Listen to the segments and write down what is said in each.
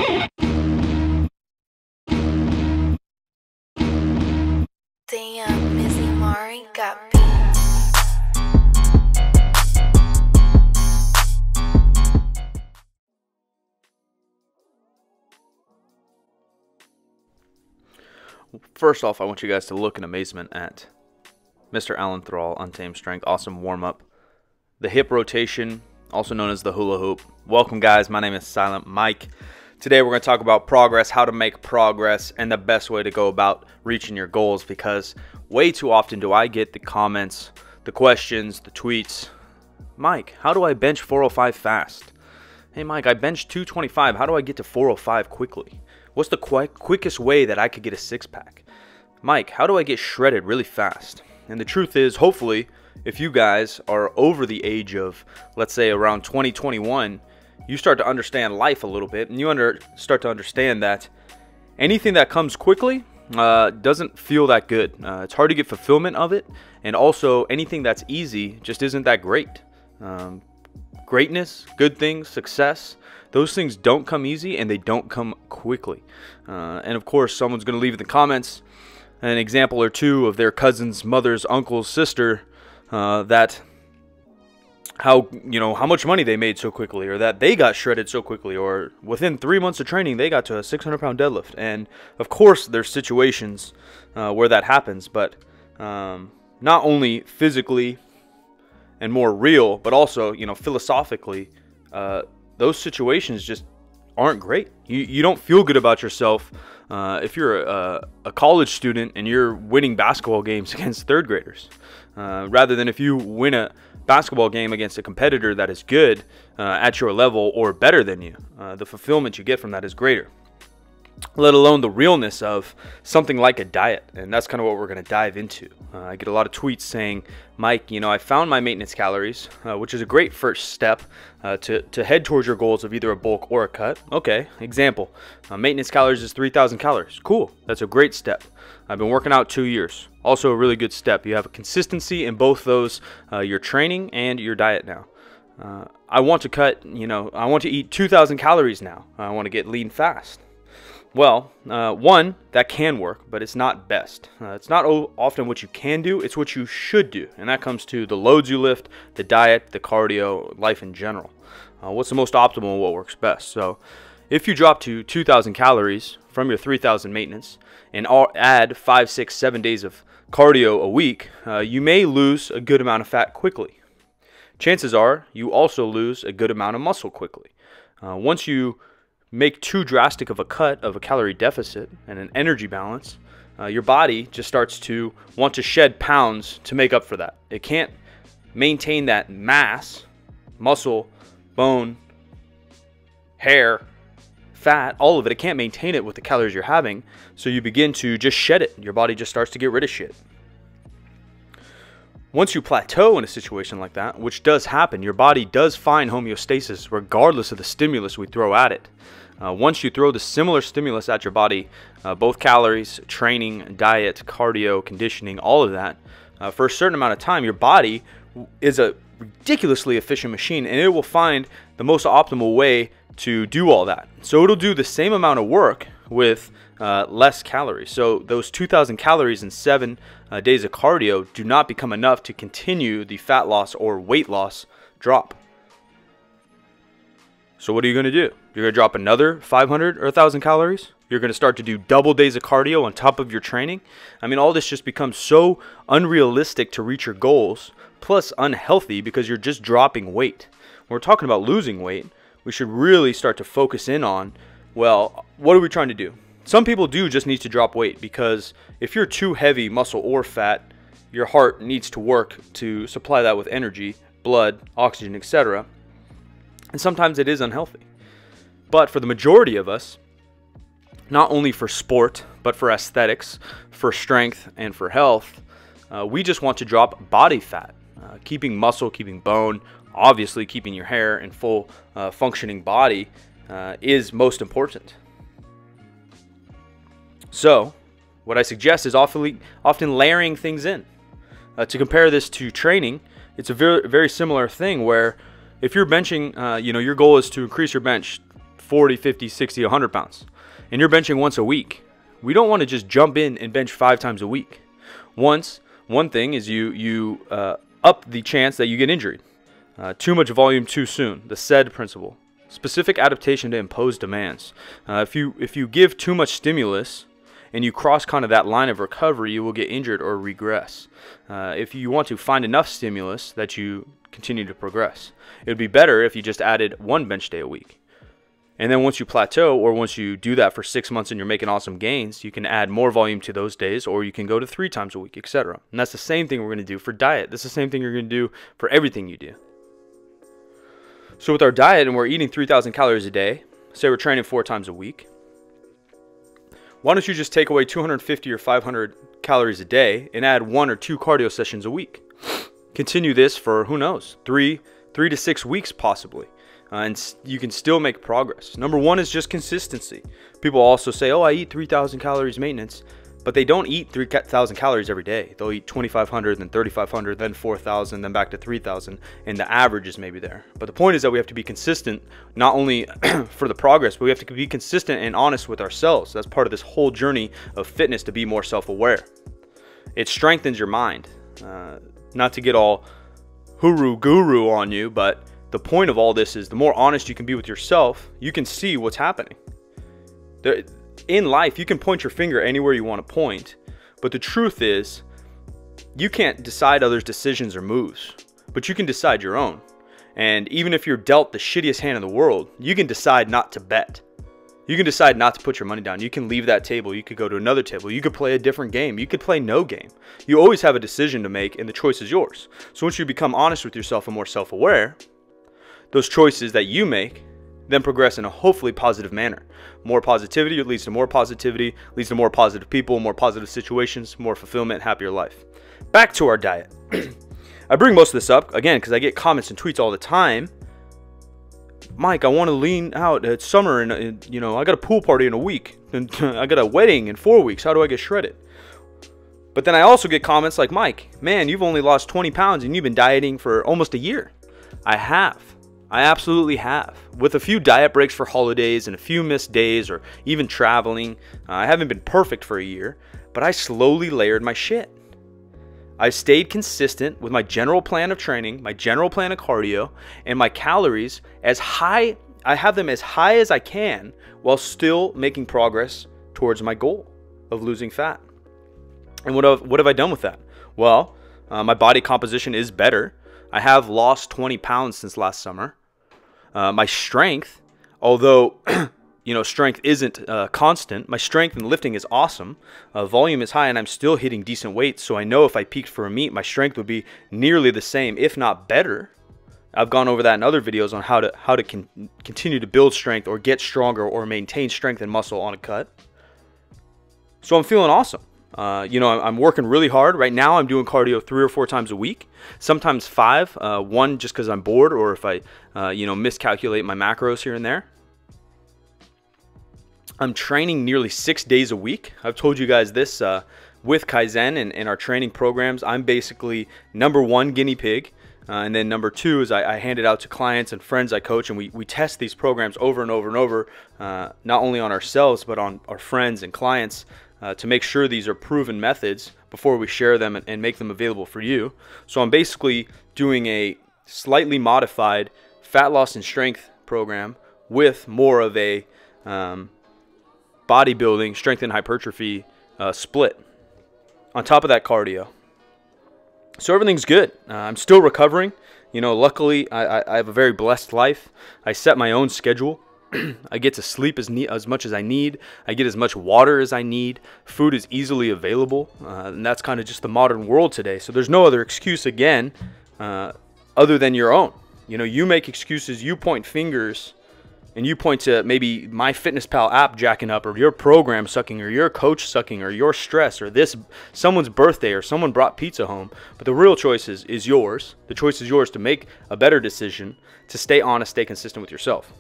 Damn, Missy Mari got First off, I want you guys to look in amazement at Mr. Alan Thrall, Untamed Strength. Awesome warm-up. The hip rotation, also known as the hula hoop. Welcome, guys. My name is Silent Mike. Today, we're going to talk about progress, how to make progress, and the best way to go about reaching your goals, because way too often do I get the comments, the questions, the tweets. Mike, how do I bench 405 fast? Hey, Mike, I benched 225. How do I get to 405 quickly? What's the quickest way that I could get a six-pack? Mike, how do I get shredded really fast? And the truth is, hopefully, if you guys are over the age of, let's say, around 2021, you start to understand life a little bit, and you start to understand that anything that comes quickly doesn't feel that good. It's hard to get fulfillment of it, and also anything that's easy just isn't that great. Greatness, good things, success, those things don't come easy and they don't come quickly. And of course, someone's going to leave in the comments an example or two of their cousin's, mother's, uncle's, sister, that how much money they made so quickly, or that they got shredded so quickly, or within 3 months of training they got to a 600-pound deadlift. And of course, there's situations where that happens, but not only physically and more real, but also, philosophically, those situations just aren't great. You don't feel good about yourself if you're a college student and you're winning basketball games against third graders, rather than if you win a basketball game against a competitor that is good at your level or better than you. The fulfillment you get from that is greater, let alone the realness of something like a diet. And that's kind of what we're going to dive into. I get a lot of tweets saying, Mike, I found my maintenance calories, which is a great first step to head towards your goals of either a bulk or a cut. Okay, example, maintenance calories is 3,000 calories. Cool, that's a great step. I've been working out 2 years. Also a really good step. You have a consistency in both those, your training and your diet now. I want to cut, I want to eat 2,000 calories now. I want to get lean fast. Well, one, that can work, but it's not best. It's not often what you can do, it's what you should do. And that comes to the loads you lift, the diet, the cardio, life in general. What's the most optimal and what works best? So if you drop to 2,000 calories from your 3,000 maintenance and add 5, 6, 7 days of cardio a week, you may lose a good amount of fat quickly. Chances are you also lose a good amount of muscle quickly. Once you make too drastic of a cut of a calorie deficit and an energy balance, your body just starts to want to shed pounds to make up for that. It can't maintain that mass, muscle, bone, hair, fat, all of it. It can't maintain it with the calories you're having, so you begin to just shed it. Your body just starts to get rid of shit. Once you plateau in a situation like that, which does happen, your body does find homeostasis regardless of the stimulus we throw at it. Once you throw the similar stimulus at your body, both calories, training, diet, cardio, conditioning, all of that, for a certain amount of time, your body is a ridiculously efficient machine, and it will find the most optimal way to do all that. So it'll do the same amount of work with less calories. So those 2,000 calories and 7 days of cardio do not become enough to continue the fat loss or weight loss drop. So what are you going to do? You're going to drop another 500 or 1,000 calories? You're going to start to do double days of cardio on top of your training? I mean, all this just becomes so unrealistic to reach your goals, plus unhealthy because you're just dropping weight. When we're talking about losing weight, we should really start to focus in on, well, what are we trying to do? Some people do just need to drop weight, because if you're too heavy, muscle or fat, your heart needs to work to supply that with energy, blood, oxygen, etc. And sometimes it is unhealthy. But for the majority of us, not only for sport, but for aesthetics, for strength, and for health, we just want to drop body fat. Keeping muscle, keeping bone, obviously keeping your hair and full functioning body is most important. So what I suggest is often layering things in. To compare this to training, it's a very similar thing where if you're benching, your goal is to increase your bench 40, 50, 60, 100 pounds, and you're benching once a week, we don't want to just jump in and bench 5 times a week. One thing is you up the chance that you get injured. Too much volume too soon, the SAID principle. Specific adaptation to imposed demands. If you give too much stimulus and you cross kind of that line of recovery, you will get injured or regress. If you want to find enough stimulus that you continue to progress, it would be better if you just added 1 bench day a week. And then once you plateau, or once you do that for 6 months and you're making awesome gains, you can add more volume to those days, or you can go to 3 times a week, etc. And that's the same thing we're going to do for diet. That's the same thing you're going to do for everything you do. So with our diet, and we're eating 3,000 calories a day, say we're training 4 times a week, why don't you just take away 250 or 500 calories a day and add 1 or 2 cardio sessions a week? Continue this for, who knows, 3 to 6 weeks possibly. And you can still make progress. Number 1 is just consistency. People also say, oh, I eat 3,000 calories maintenance, but they don't eat 3,000 calories every day. They'll eat 2,500, then 3,500, then 4,000, then back to 3,000, and the average is maybe there. But the point is that we have to be consistent, not only for the progress, but we have to be consistent and honest with ourselves. That's part of this whole journey of fitness, to be more self-aware. It strengthens your mind. Not to get all guru on you, but the point of all this is the more honest you can be with yourself, you can see what's happening. In life, you can point your finger anywhere you want to point, but the truth is, you can't decide others' decisions or moves, but you can decide your own. And even if you're dealt the shittiest hand in the world, you can decide not to bet. You can decide not to put your money down. You can leave that table. You could go to another table. You could play a different game. You could play no game. You always have a decision to make, and the choice is yours. So once you become honest with yourself and more self-aware, those choices that you make then progress in a hopefully positive manner. More positivity leads to more positivity, leads to more positive people, more positive situations, more fulfillment, happier life. Back to our diet. I bring most of this up, again, because I get comments and tweets all the time. Mike, I want to lean out. It's summer, and I got a pool party in a week, and I got a wedding in 4 weeks. How do I get shredded? But then I also get comments like, Mike, man, you've only lost 20 pounds, and you've been dieting for almost a year. I have. I absolutely have. With a few diet breaks for holidays and a few missed days or even traveling, I haven't been perfect for a year, but I slowly layered my shit. I stayed consistent with my general plan of training, my general plan of cardio, and my calories as high. I have them as high as I can while still making progress towards my goal of losing fat. And what have I done with that? Well, my body composition is better. I have lost 20 pounds since last summer. My strength, although strength isn't constant, my strength in lifting is awesome. Volume is high, and I'm still hitting decent weights. So I know if I peaked for a meet, my strength would be nearly the same, if not better. I've gone over that in other videos on how to continue to build strength or get stronger or maintain strength and muscle on a cut. So I'm feeling awesome. I'm working really hard. Right now I'm doing cardio 3 or 4 times a week, sometimes 5, 1 just because I'm bored, or if I, miscalculate my macros here and there. I'm training nearly 6 days a week. I've told you guys this, with Kaizen and our training programs, I'm basically number 1 guinea pig. And then number 2 is I hand it out to clients and friends I coach, and we test these programs over and over and over, not only on ourselves, but on our friends and clients, to make sure these are proven methods before we share them and make them available for you. So I'm basically doing a slightly modified fat loss and strength program with more of a bodybuilding, strength and hypertrophy split on top of that cardio. So everything's good. I'm still recovering. Luckily, I have a very blessed life. I set my own schedule. I get to sleep as much as I need. I get as much water as I need. Food is easily available. And that's kind of just the modern world today. So there's no other excuse, again, other than your own. You make excuses, you point fingers, and you point to maybe MyFitnessPal app jacking up, or your program sucking, or your coach sucking, or your stress, or this someone's birthday, or someone brought pizza home. But the real choice is yours. The choice is yours to make a better decision, to stay honest, stay consistent with yourself.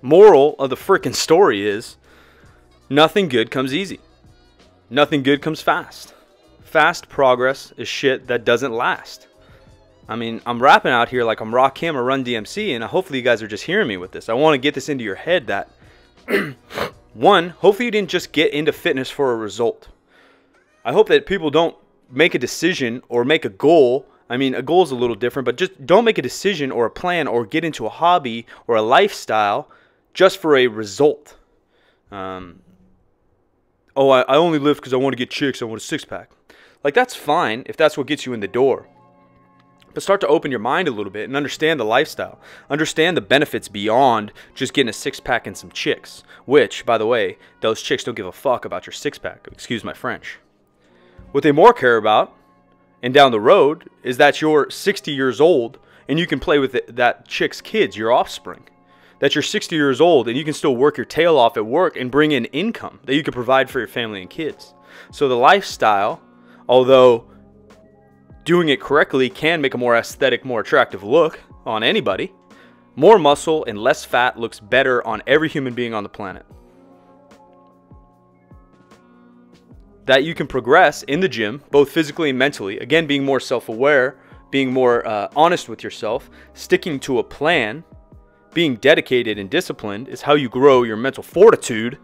Moral of the freaking story is, nothing good comes easy. Nothing good comes fast. Fast progress is shit that doesn't last. I mean, I'm rapping out here like I'm Rakim or Run DMC, and hopefully you guys are just hearing me with this. I want to get this into your head that, one, hopefully you didn't just get into fitness for a result. I hope that people don't make a decision or make a goal. I mean, a goal is a little different, but just don't make a decision or a plan or get into a hobby or a lifestyle just for a result. I only live because I want to get chicks. I want a six-pack. Like, that's fine if that's what gets you in the door. But start to open your mind a little bit and understand the lifestyle. Understand the benefits beyond just getting a six-pack and some chicks. Which, by the way, those chicks don't give a fuck about your six-pack. Excuse my French. What they more care about, and down the road, is that you're 60 years old and you can play with that chick's kids, your offspring. That you're 60 years old and you can still work your tail off at work and bring in income that you can provide for your family and kids. So the lifestyle, although doing it correctly can make a more aesthetic, more attractive look on anybody, more muscle and less fat looks better on every human being on the planet. That you can progress in the gym, both physically and mentally. Again, being more self-aware, being more honest with yourself, sticking to a plan, being dedicated and disciplined is how you grow your mental fortitude.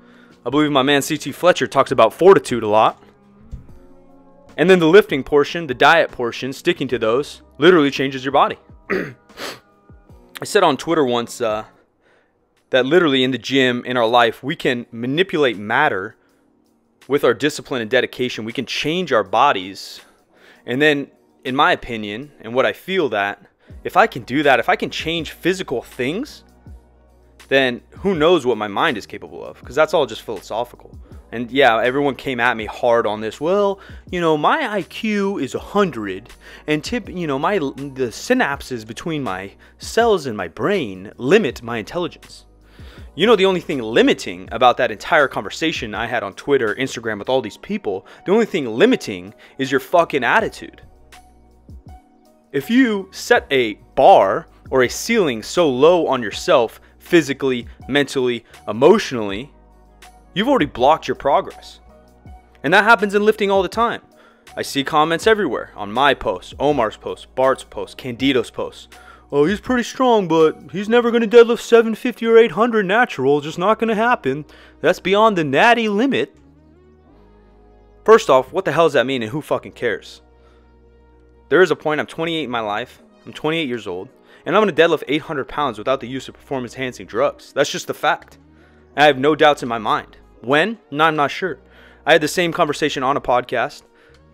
I believe my man C.T. Fletcher talks about fortitude a lot. And then the lifting portion, the diet portion, sticking to those, literally changes your body. I said on Twitter once that literally in the gym, in our life, we can manipulate matter with our discipline and dedication. We can change our bodies. And then, in my opinion, and what I feel that, if I can do that, if I can change physical things, then who knows what my mind is capable of, because that's all just philosophical. And yeah, everyone came at me hard on this. Well, you know, my IQ is 100, and the synapses between my cells in my brain limit my intelligence. You know, the only thing limiting about that entire conversation I had on Twitter, Instagram with all these people, the only thing limiting is your fucking attitude. If you set a bar or a ceiling so low on yourself, physically, mentally, emotionally, you've already blocked your progress. And that happens in lifting all the time. I see comments everywhere on my posts, Omar's posts, Bart's posts, Condito's posts. Oh, he's pretty strong, but he's never going to deadlift 750 or 800 natural. Just not going to happen. That's beyond the natty limit. First off, what the hell does that mean and who fucking cares? There is a point, I'm 28 in my life. I'm 28 years old. And I'm going to deadlift 800 pounds without the use of performance-enhancing drugs. That's just the fact. I have no doubts in my mind. When? No, I'm not sure. I had the same conversation on a podcast,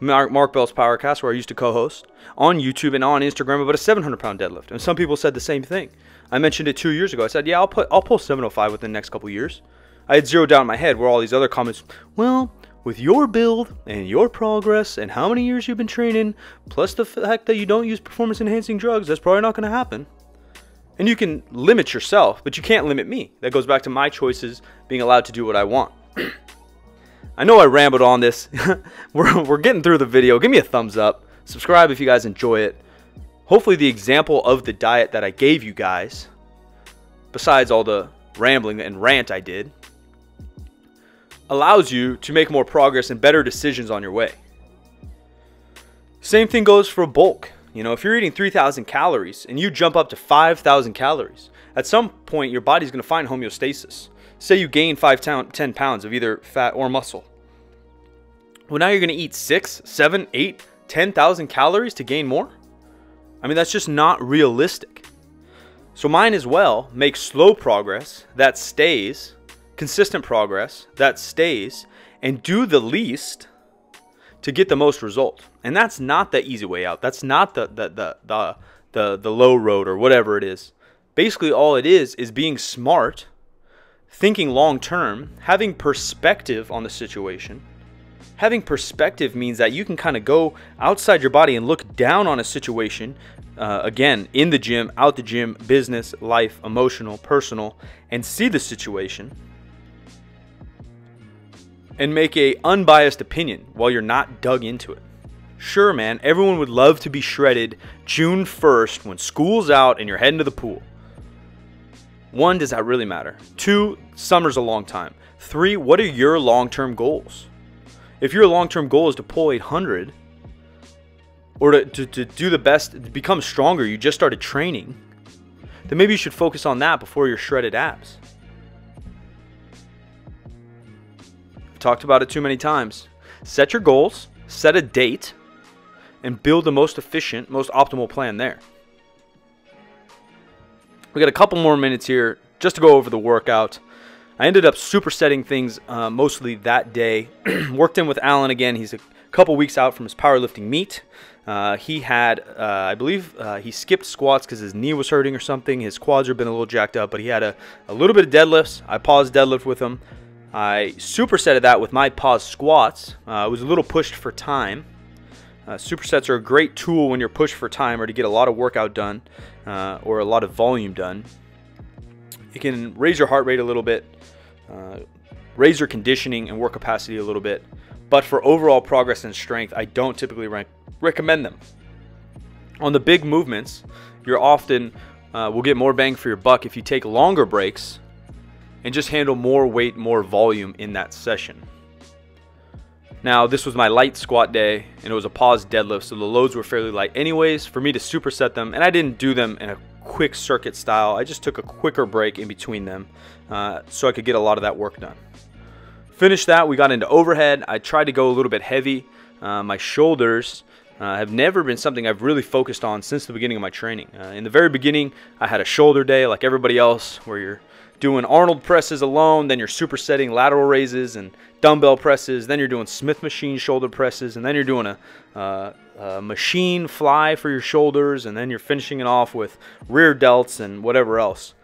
Mark Bell's Powercast, where I used to co-host, on YouTube and on Instagram about a 700-pound deadlift. And some people said the same thing. I mentioned it 2 years ago. I said, yeah, I'll pull 705 within the next couple years. I had zeroed out in my head where all these other comments, well, with your build and your progress and how many years you've been training, plus the fact that you don't use performance-enhancing drugs, that's probably not going to happen. And you can limit yourself, but you can't limit me. That goes back to my choices, being allowed to do what I want. I know I rambled on this. We're getting through the video. Give me a thumbs up. Subscribe if you guys enjoy it. Hopefully the example of the diet that I gave you guys, besides all the rambling and rant I did, allows you to make more progress and better decisions on your way. Same thing goes for bulk. You know, if you're eating 3,000 calories and you jump up to 5,000 calories, at some point your body's going to find homeostasis. Say you gain 10 pounds of either fat or muscle. Well, now you're going to eat 6, 7, 8, 10,000 calories to gain more? I mean, that's just not realistic. So mine as well makes slow progress that stays, consistent progress that stays, and do the least to get the most result. And that's not the easy way out. That's not the low road or whatever it is. Basically all it is being smart, thinking long term, having perspective on the situation. Having perspective means that you can kind of go outside your body and look down on a situation, again, in the gym, out the gym, business, life, emotional, personal, and see the situation and make a unbiased opinion while you're not dug into it. Sure, man, everyone would love to be shredded June 1st when school's out and you're heading to the pool. 1, does that really matter? 2, summer's a long time. 3, what are your long-term goals? If your long-term goal is to pull 800, or to do the best, to become stronger, you just started training, then maybe you should focus on that before your shredded abs. I've talked about it too many times. Set your goals, set a date, and build the most efficient, most optimal plan there. We got a couple more minutes here just to go over the workout. I ended up supersetting things mostly that day. Worked in with Alan again. He's a couple weeks out from his powerlifting meet. He had, I believe, he skipped squats because his knee was hurting or something. His quads have been a little jacked up, but he had a little bit of deadlifts. I paused deadlift with him. I supersetted that with my pause squats. I was a little pushed for time. Supersets are a great tool when you're pushed for time or to get a lot of workout done or a lot of volume done. You can raise your heart rate a little bit, raise your conditioning and work capacity a little bit. But for overall progress and strength, I don't typically recommend them. On the big movements, you're often will get more bang for your buck if you take longer breaks and just handle more weight, more volume in that session. Now, this was my light squat day, and it was a paused deadlift, so the loads were fairly light anyways for me to superset them, and I didn't do them in a quick circuit style. I just took a quicker break in between them so I could get a lot of that work done. Finished that, we got into overhead. I tried to go a little bit heavy. My shoulders have never been something I've really focused on since the beginning of my training. In the very beginning, I had a shoulder day like everybody else, where you're doing Arnold presses alone, then you're supersetting lateral raises and dumbbell presses, then you're doing Smith machine shoulder presses, and then you're doing a machine fly for your shoulders, and then you're finishing it off with rear delts and whatever else.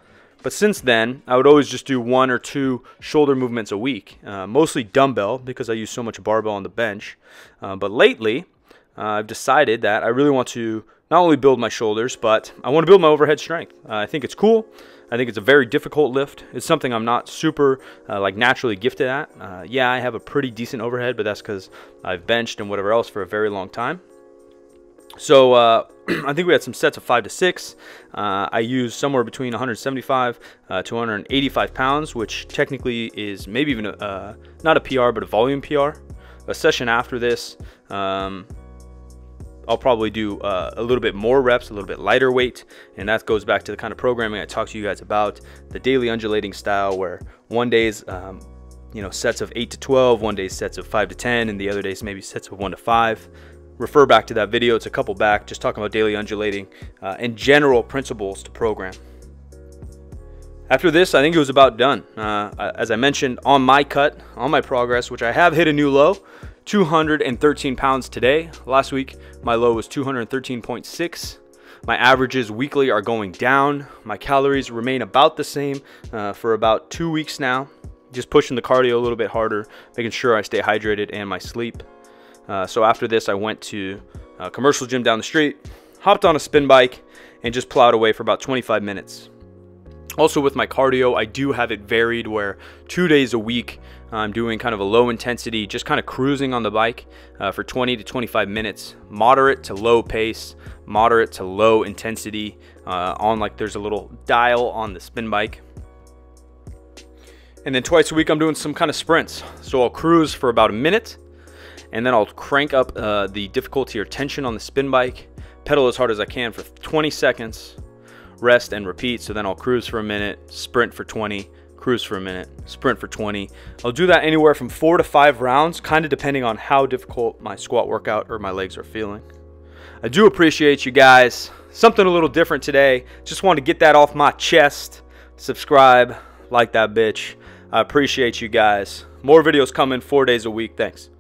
But since then, I would always just do 1 or 2 shoulder movements a week, mostly dumbbell because I use so much barbell on the bench. But lately, I've decided that I really want to not only build my shoulders, but I want to build my overhead strength. I think it's cool. I think it's a very difficult lift. It's something I'm not super like naturally gifted at. Yeah, I have a pretty decent overhead, but that's because I've benched and whatever else for a very long time. So I think we had some sets of 5 to 6. I used somewhere between 175 to 185 pounds, which technically is maybe even not a PR, but a volume PR. A session after this, I'll probably do a little bit more reps, a little bit lighter weight, and that goes back to the kind of programming I talked to you guys about, the daily undulating style, where one day's sets of 8 to 12, one day's sets of 5 to 10, and the other days maybe sets of 1 to 5. Refer back to that video. It's a couple back, just talking about daily undulating and general principles to program. After this, I think it was about done. As I mentioned, on my cut, on my progress, which I have hit a new low, 213 pounds today. Last week, my low was 213.6. My averages weekly are going down. My calories remain about the same for about 2 weeks now. Just pushing the cardio a little bit harder, making sure I stay hydrated and my sleep. So after this, I went to a commercial gym down the street, hopped on a spin bike, and just plowed away for about 25 minutes. Also with my cardio, I do have it varied where 2 days a week I'm doing kind of a low intensity, just kind of cruising on the bike for 20 to 25 minutes, moderate to low pace, moderate to low intensity on, like, there's a little dial on the spin bike. And then twice a week I'm doing some kind of sprints. So I'll cruise for about a minute, and then I'll crank up the difficulty or tension on the spin bike, pedal as hard as I can for 20 seconds, rest and repeat. So then I'll cruise for a minute, sprint for 20, cruise for a minute, sprint for 20. I'll do that anywhere from 4 to 5 rounds, kind of depending on how difficult my squat workout or my legs are feeling. I do appreciate you guys. Something a little different today. Just wanted to get that off my chest. Subscribe, like that bitch. I appreciate you guys. More videos coming 4 days a week. Thanks.